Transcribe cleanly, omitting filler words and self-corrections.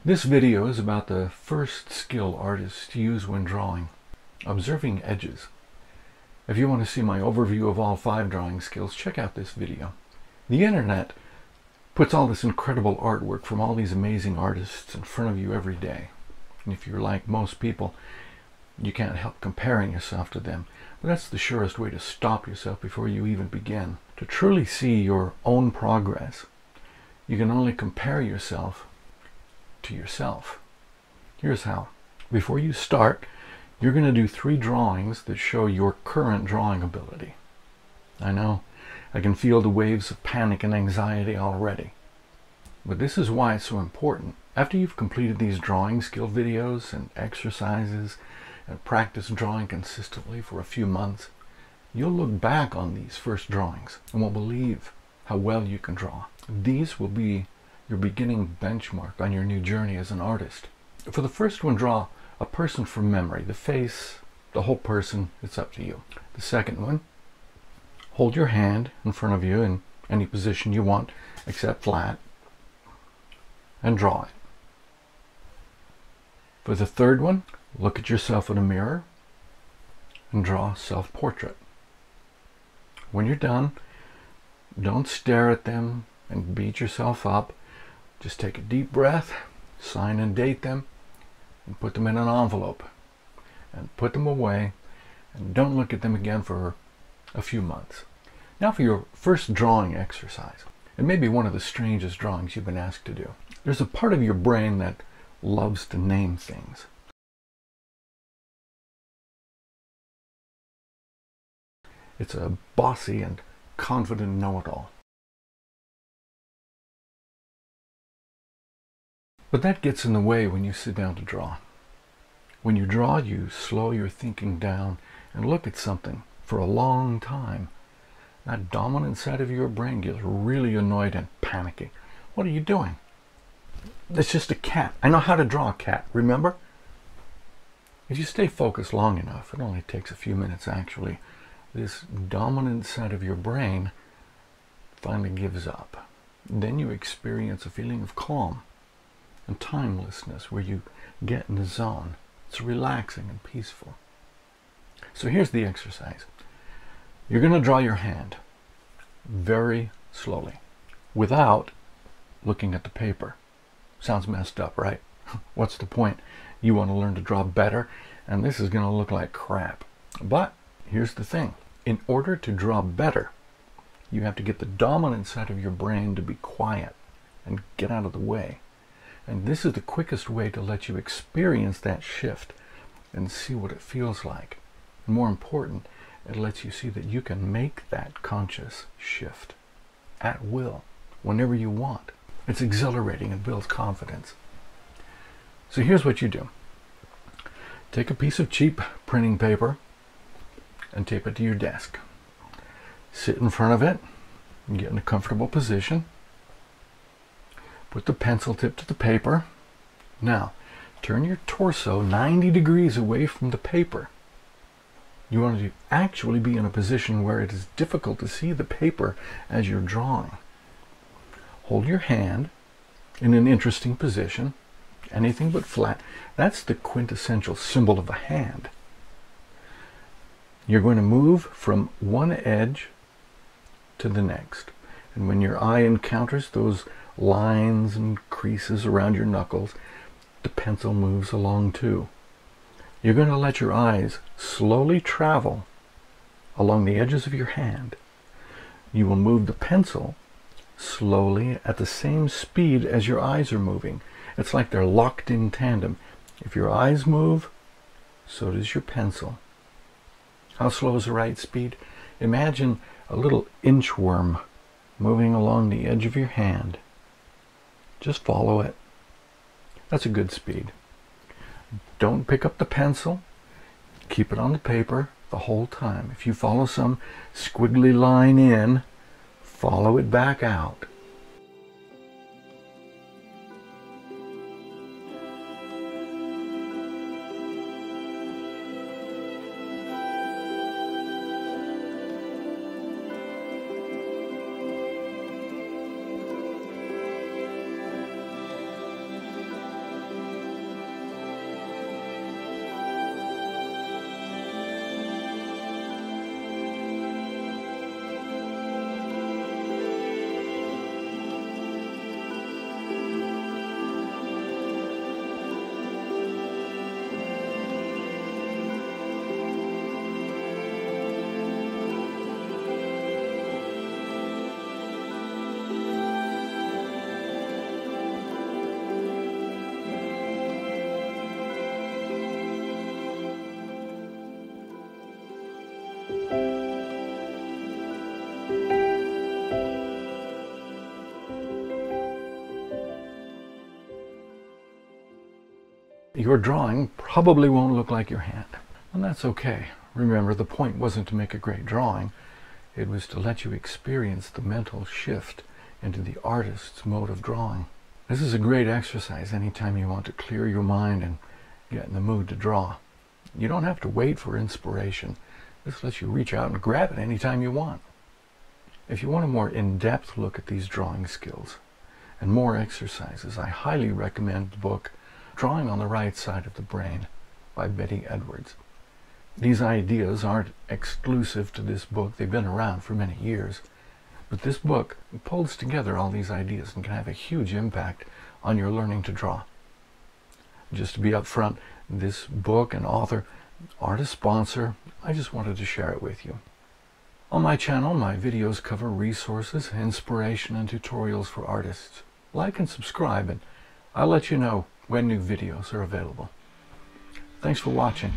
This video is about the first skill artists use when drawing, observing edges. If you want to see my overview of all 5 drawing skills, check out this video. The internet puts all this incredible artwork from all these amazing artists in front of you every day. And if you're like most people, you can't help comparing yourself to them. But that's the surest way to stop yourself before you even begin. To truly see your own progress, you can only compare yourself to yourself. Here's how. Before you start, you're going to do 3 drawings that show your current drawing ability. I know, I can feel the waves of panic and anxiety already. But this is why it's so important. After you've completed these drawing skill videos and exercises and practiced drawing consistently for a few months, you'll look back on these first drawings and will believe how well you can draw. These will be your beginning benchmark on your new journey as an artist. For the first one, draw a person from memory. The face, the whole person, it's up to you. The second one, hold your hand in front of you in any position you want except flat and draw it. For the third one, look at yourself in a mirror and draw a self-portrait. When you're done, don't stare at them and beat yourself up. Just take a deep breath, sign and date them, and put them in an envelope. And put them away, and don't look at them again for a few months. Now for your first drawing exercise. It may be one of the strangest drawings you've been asked to do. There's a part of your brain that loves to name things. It's a bossy and confident know-it-all. But that gets in the way when you sit down to draw. When you draw, you slow your thinking down and look at something for a long time. That dominant side of your brain gets really annoyed and panicky. What are you doing? It's just a cat. I know how to draw a cat, remember? If you stay focused long enough, it only takes a few minutes actually, this dominant side of your brain finally gives up. Then you experience a feeling of calm and timelessness where you get in the zone. It's relaxing and peaceful. So here's the exercise. You're going to draw your hand very slowly without looking at the paper. Sounds messed up, right? What's the point? You want to learn to draw better, and this is going to look like crap. But here's the thing. In order to draw better, you have to get the dominant side of your brain to be quiet and get out of the way. And this is the quickest way to let you experience that shift and see what it feels like. And more important, it lets you see that you can make that conscious shift at will, whenever you want. It's exhilarating and builds confidence. So here's what you do. Take a piece of cheap printing paper and tape it to your desk. Sit in front of it and get in a comfortable position. Put the pencil tip to the paper. Now, turn your torso 90 degrees away from the paper. You want to actually be in a position where it is difficult to see the paper as you're drawing. Hold your hand in an interesting position, anything but flat. That's the quintessential symbol of a hand. You're going to move from one edge to the next. And when your eye encounters those lines and creases around your knuckles, the pencil moves along too. You're going to let your eyes slowly travel along the edges of your hand. You will move the pencil slowly at the same speed as your eyes are moving. It's like they're locked in tandem. If your eyes move, so does your pencil. How slow is the right speed? Imagine a little inchworm moving along the edge of your hand. Just follow it. That's a good speed. Don't pick up the pencil. Keep it on the paper the whole time. If you follow some squiggly line in, follow it back out. Your drawing probably won't look like your hand, and that's okay. Remember, the point wasn't to make a great drawing. It was to let you experience the mental shift into the artist's mode of drawing. This is a great exercise anytime you want to clear your mind and get in the mood to draw. You don't have to wait for inspiration. This lets you reach out and grab it anytime you want. If you want a more in-depth look at these drawing skills and more exercises, I highly recommend the book Drawing on the Right Side of the Brain by Betty Edwards. These ideas aren't exclusive to this book. They've been around for many years. But this book pulls together all these ideas and can have a huge impact on your learning to draw. Just to be upfront, this book and author aren't a sponsor. I just wanted to share it with you. On my channel, my videos cover resources, inspiration, and tutorials for artists. Like and subscribe, and I'll let you know when new videos are available. Thanks for watching.